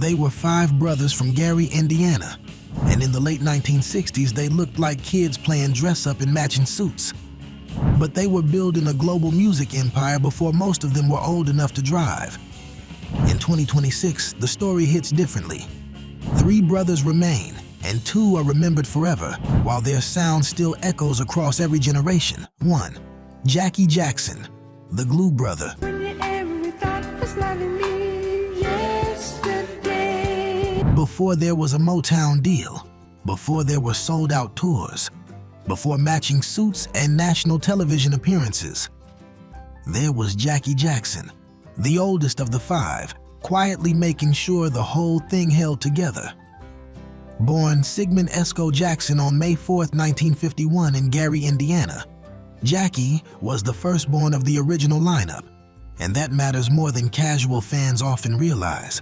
They were 5 brothers from Gary, Indiana, and in the late 1960s they looked like kids playing dress-up in matching suits. But they were building a global music empire before most of them were old enough to drive. In 2026, the story hits differently. 3 brothers remain, and 2 are remembered forever, while their sound still echoes across every generation. 1. Jackie Jackson, the Glue Brother. Before there was a Motown deal, before there were sold-out tours, before matching suits and national television appearances, there was Jackie Jackson, the oldest of the 5, quietly making sure the whole thing held together. Born Sigmund Esco Jackson on May 4, 1951 in Gary, Indiana, Jackie was the firstborn of the original lineup, and that matters more than casual fans often realize.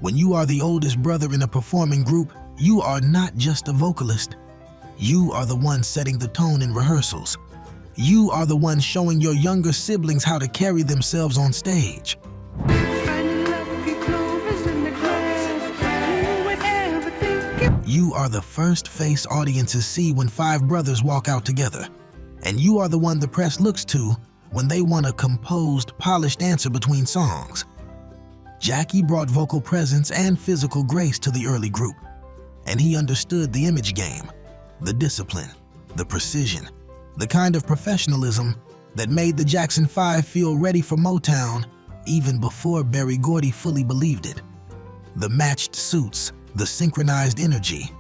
When you are the oldest brother in a performing group, you are not just a vocalist. You are the one setting the tone in rehearsals. You are the one showing your younger siblings how to carry themselves on stage. You are the first face audiences see when 5 brothers walk out together. And you are the one the press looks to when they want a composed, polished answer between songs. Jackie brought vocal presence and physical grace to the early group, and he understood the image game, the discipline, the precision, the kind of professionalism that made the Jackson 5 feel ready for Motown even before Berry Gordy fully believed it. The matched suits, the synchronized energy,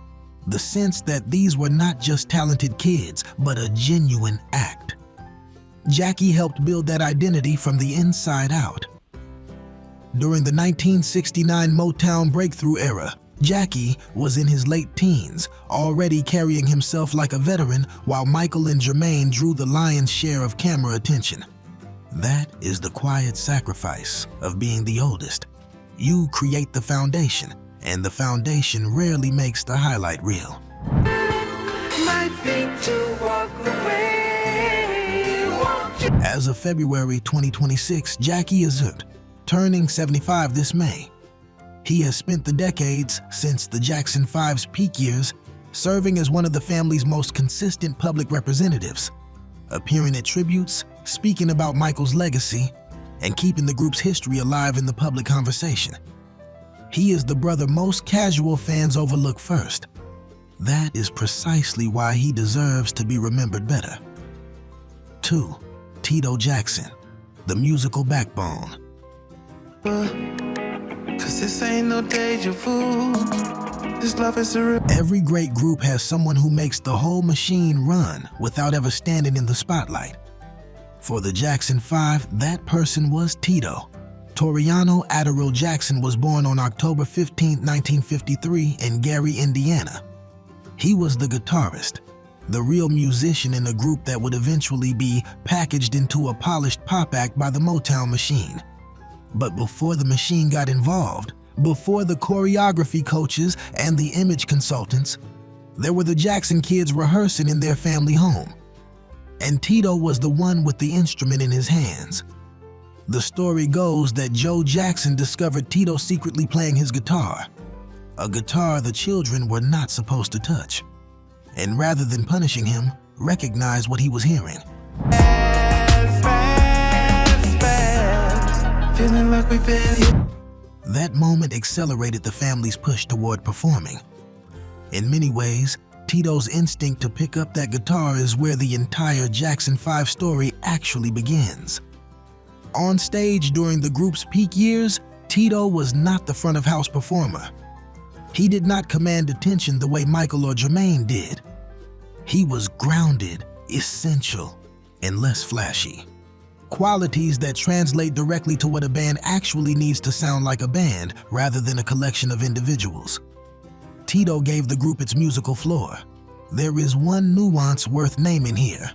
the sense that these were not just talented kids, but a genuine act. Jackie helped build that identity from the inside out. During the 1969 Motown breakthrough era, Jackie was in his late teens, already carrying himself like a veteran, while Michael and Jermaine drew the lion's share of camera attention. That is the quiet sacrifice of being the oldest. You create the foundation, and the foundation rarely makes the highlight reel. As of February 2026, Jackie is turning 75 this May. He has spent the decades since the Jackson 5's peak years serving as one of the family's most consistent public representatives, appearing at tributes, speaking about Michael's legacy, and keeping the group's history alive in the public conversation. He is the brother most casual fans overlook first. That is precisely why he deserves to be remembered better. 2. Tito Jackson, the musical backbone. Cause this ain't no deja vu. This love is a real. Every great group has someone who makes the whole machine run without ever standing in the spotlight. For the Jackson 5, that person was Tito. Toriano Adderall Jackson was born on October 15, 1953 in Gary, Indiana. He was the guitarist, the real musician in a group that would eventually be packaged into a polished pop act by the Motown machine. But before the machine got involved, before the choreography coaches and the image consultants, there were the Jackson kids rehearsing in their family home. And Tito was the one with the instrument in his hands. The story goes that Joe Jackson discovered Tito secretly playing his guitar, a guitar the children were not supposed to touch, and rather than punishing him, recognized what he was hearing. Feeling like we've been here. That moment accelerated the family's push toward performing. In many ways, Tito's instinct to pick up that guitar is where the entire Jackson 5 story actually begins. On stage during the group's peak years, Tito was not the front-of-house performer. He did not command attention the way Michael or Jermaine did. He was grounded, essential, and less flashy. Qualities that translate directly to what a band actually needs to sound like a band rather than a collection of individuals. Tito gave the group its musical floor. There is one nuance worth naming here.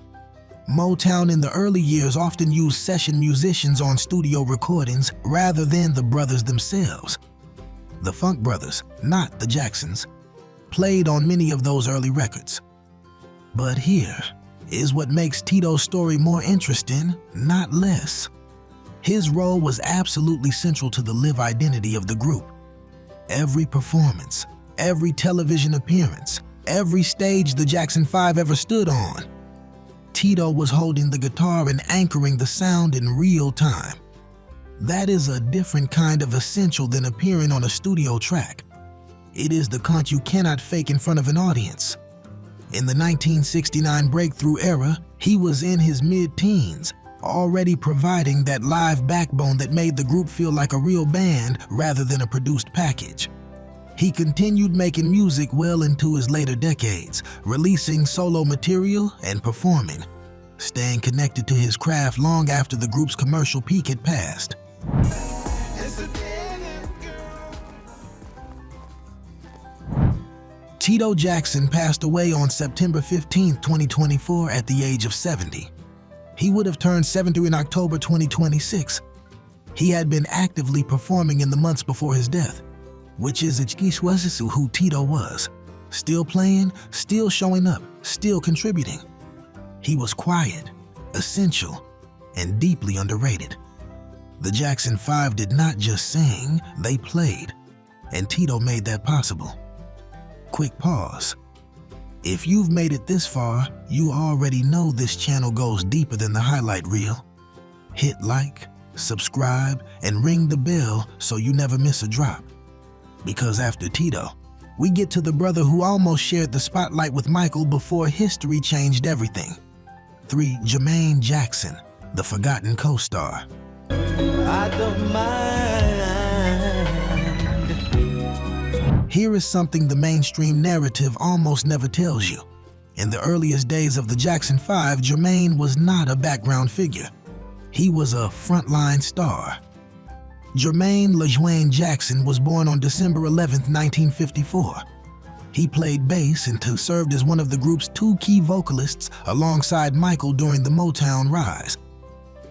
Motown in the early years often used session musicians on studio recordings rather than the brothers themselves. The Funk Brothers, not the Jacksons, played on many of those early records. But here is what makes Tito's story more interesting, not less. His role was absolutely central to the live identity of the group. Every performance, every television appearance, every stage the Jackson 5 ever stood on, Tito was holding the guitar and anchoring the sound in real time. That is a different kind of essential than appearing on a studio track. It is the kind you cannot fake in front of an audience. In the 1969 breakthrough era, he was in his mid-teens, already providing that live backbone that made the group feel like a real band rather than a produced package. He continued making music well into his later decades, releasing solo material and performing, staying connected to his craft long after the group's commercial peak had passed. Tito Jackson passed away on September 15, 2024 at the age of 70. He would have turned 70 in October 2026. He had been actively performing in the months before his death, which is who Tito was. Still playing, still showing up, still contributing. He was quiet, essential, and deeply underrated. The Jackson 5 did not just sing, they played, and Tito made that possible. Quick pause. If you've made it this far, you already know this channel goes deeper than the highlight reel. Hit like, subscribe, and ring the bell so you never miss a drop. Because after Tito, we get to the brother who almost shared the spotlight with Michael before history changed everything. 3. Jermaine Jackson, the forgotten co-star. I don't mind. Here is something the mainstream narrative almost never tells you. In the earliest days of the Jackson 5, Jermaine was not a background figure. He was a frontline star. Jermaine Jackson was born on December 11, 1954. He played bass and served as one of the group's 2 key vocalists alongside Michael during the Motown rise.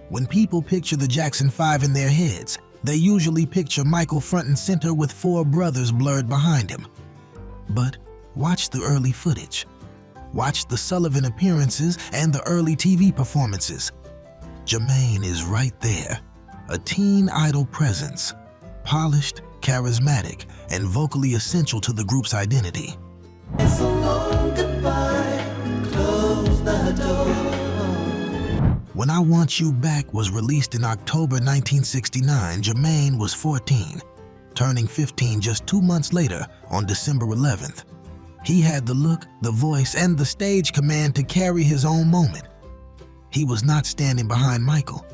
When people picture the Jackson 5 in their heads, they usually picture Michael front and center with 4 brothers blurred behind him. But watch the early footage. Watch the Sullivan appearances and the early TV performances. Jermaine is right there, a teen idol presence, polished, charismatic, and vocally essential to the group's identity. It's a long goodbye, close the door. When I Want You Back was released in October 1969, Jermaine was 14, turning 15 just 2 months later on December 11th. He had the look, the voice, and the stage command to carry his own moment. He was not standing behind Michael.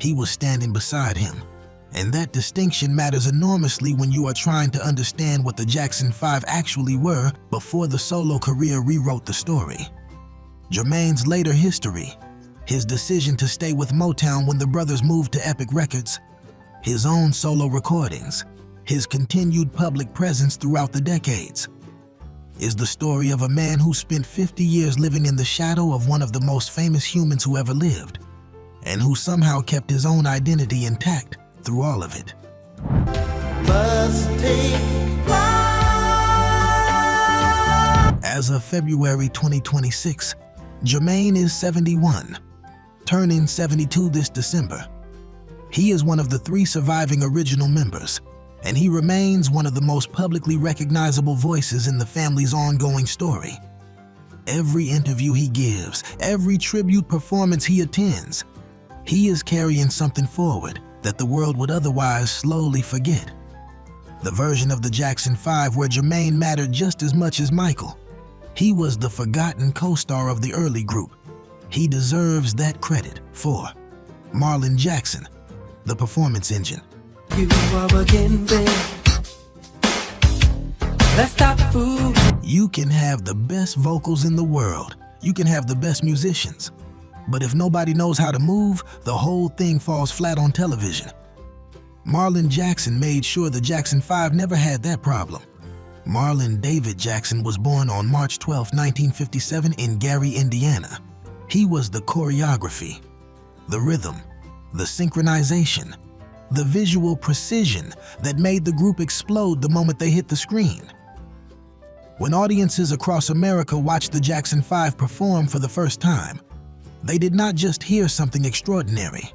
He was standing beside him. And that distinction matters enormously when you are trying to understand what the Jackson 5 actually were before the solo career rewrote the story. Jermaine's later history, his decision to stay with Motown when the brothers moved to Epic Records, his own solo recordings, his continued public presence throughout the decades, is the story of a man who spent 50 years living in the shadow of one of the most famous humans who ever lived, and who somehow kept his own identity intact through all of it. As of February 2026, Jermaine is 71, turning 72 this December. He is one of the 3 surviving original members, and he remains one of the most publicly recognizable voices in the family's ongoing story. Every interview he gives, every tribute performance he attends, he is carrying something forward that the world would otherwise slowly forget. The version of the Jackson 5 where Jermaine mattered just as much as Michael. He was the forgotten co-star of the early group. He deserves that credit. 4. Marlon Jackson, the performance engine. You are again there. Let's stop fool. You can have the best vocals in the world. You can have the best musicians. But if nobody knows how to move, the whole thing falls flat on television. Marlon Jackson made sure the Jackson 5 never had that problem. Marlon David Jackson was born on March 12, 1957 in Gary, Indiana. He was the choreography, the rhythm, the synchronization, the visual precision that made the group explode the moment they hit the screen. When audiences across America watched the Jackson 5 perform for the first time, they did not just hear something extraordinary.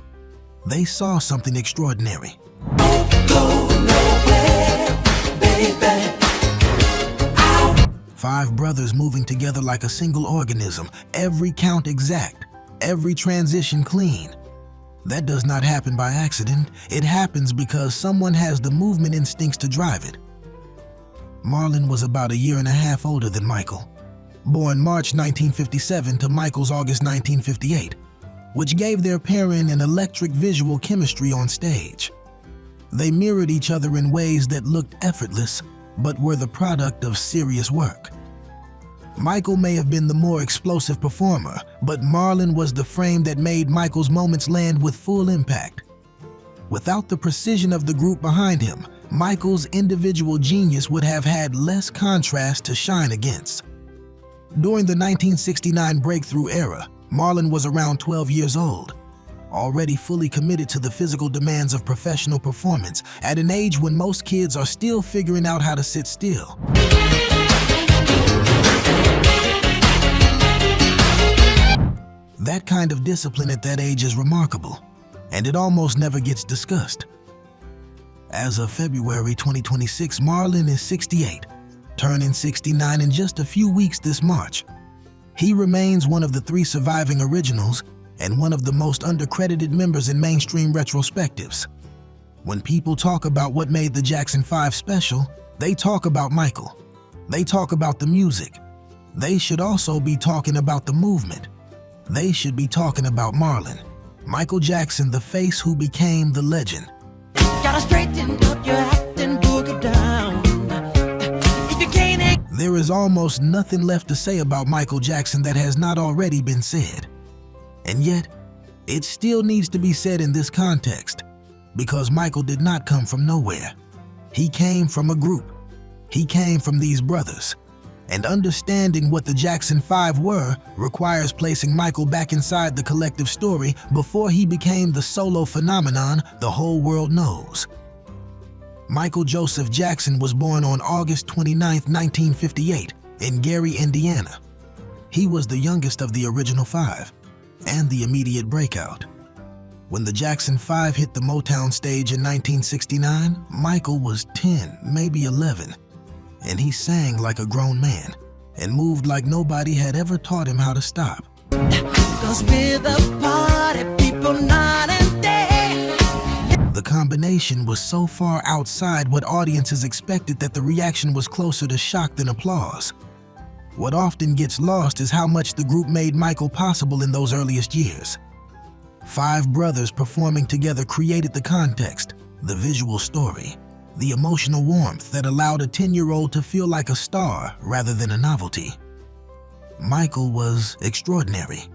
They saw something extraordinary. Don't go nowhere, baby. baby. Five brothers moving together like a single organism, every count exact, every transition clean. That does not happen by accident. It happens because someone has the movement instincts to drive it. Marlon was about a year and a half older than Michael, born March 1957 to Michael's August 1958, which gave their pairing an electric visual chemistry on stage. They mirrored each other in ways that looked effortless, but were the product of serious work. Michael may have been the more explosive performer, but Marlon was the frame that made Michael's moments land with full impact. Without the precision of the group behind him, Michael's individual genius would have had less contrast to shine against. During the 1969 breakthrough era, Marlon was around 12 years old, already fully committed to the physical demands of professional performance at an age when most kids are still figuring out how to sit still. That kind of discipline at that age is remarkable, and it almost never gets discussed. As of February 2026, Marlon is 68, turning 69 in just a few weeks this March. He remains one of the 3 surviving originals and one of the most undercredited members in mainstream retrospectives. When people talk about what made the Jackson 5 special, they talk about Michael. They talk about the music. They should also be talking about the movement. They should be talking about Marlon, Michael Jackson, the face who became the legend. Gotta straighten up your act and boogie down. If you can't... There is almost nothing left to say about Michael Jackson that has not already been said. And yet, it still needs to be said in this context, because Michael did not come from nowhere. He came from a group. He came from these brothers. And understanding what the Jackson 5 were requires placing Michael back inside the collective story before he became the solo phenomenon the whole world knows. Michael Joseph Jackson was born on August 29, 1958, in Gary, Indiana. He was the youngest of the original 5 and the immediate breakout. When the Jackson 5 hit the Motown stage in 1969, Michael was 10, maybe 11. And he sang like a grown man and moved like nobody had ever taught him how to stop. 'Cause we're the party people night and day. The combination was so far outside what audiences expected that the reaction was closer to shock than applause. What often gets lost is how much the group made Michael possible in those earliest years. 5 brothers performing together created the context, the visual story, the emotional warmth that allowed a 10-year-old to feel like a star rather than a novelty. Michael was extraordinary.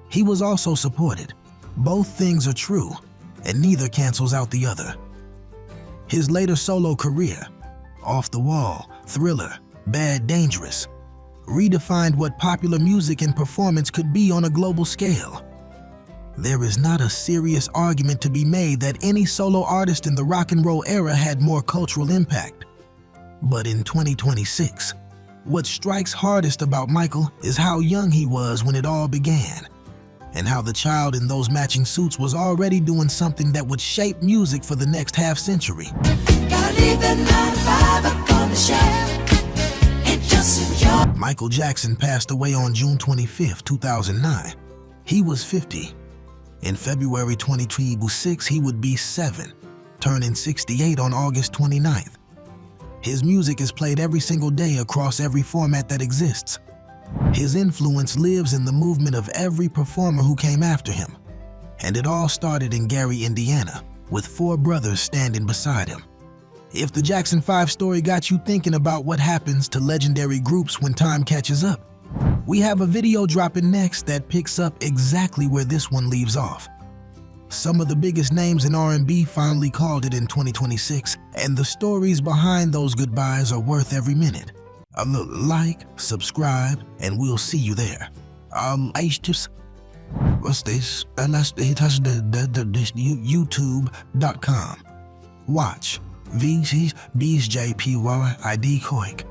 He was also supported. Both things are true, and neither cancels out the other. His later solo career, Off the Wall, Thriller, Bad Dangerous, redefined what popular music and performance could be on a global scale. There is not a serious argument to be made that any solo artist in the rock and roll era had more cultural impact. But in 2026, what strikes hardest about Michael is how young he was when it all began, and how the child in those matching suits was already doing something that would shape music for the next half-century. Michael Jackson passed away on June 25, 2009. He was 50. In February 2026, he would be 7, turning 68 on August 29th. His music is played every single day across every format that exists. His influence lives in the movement of every performer who came after him. And it all started in Gary, Indiana, with 4 brothers standing beside him. If the Jackson 5 story got you thinking about what happens to legendary groups when time catches up, we have a video dropping next that picks up exactly where this one leaves off. Some of the biggest names in R&B finally called it in 2026, and the stories behind those goodbyes are worth every minute. Like, subscribe, and we'll see you there. What's this? YouTube.com. Watch. VC's BJPY ID Koik.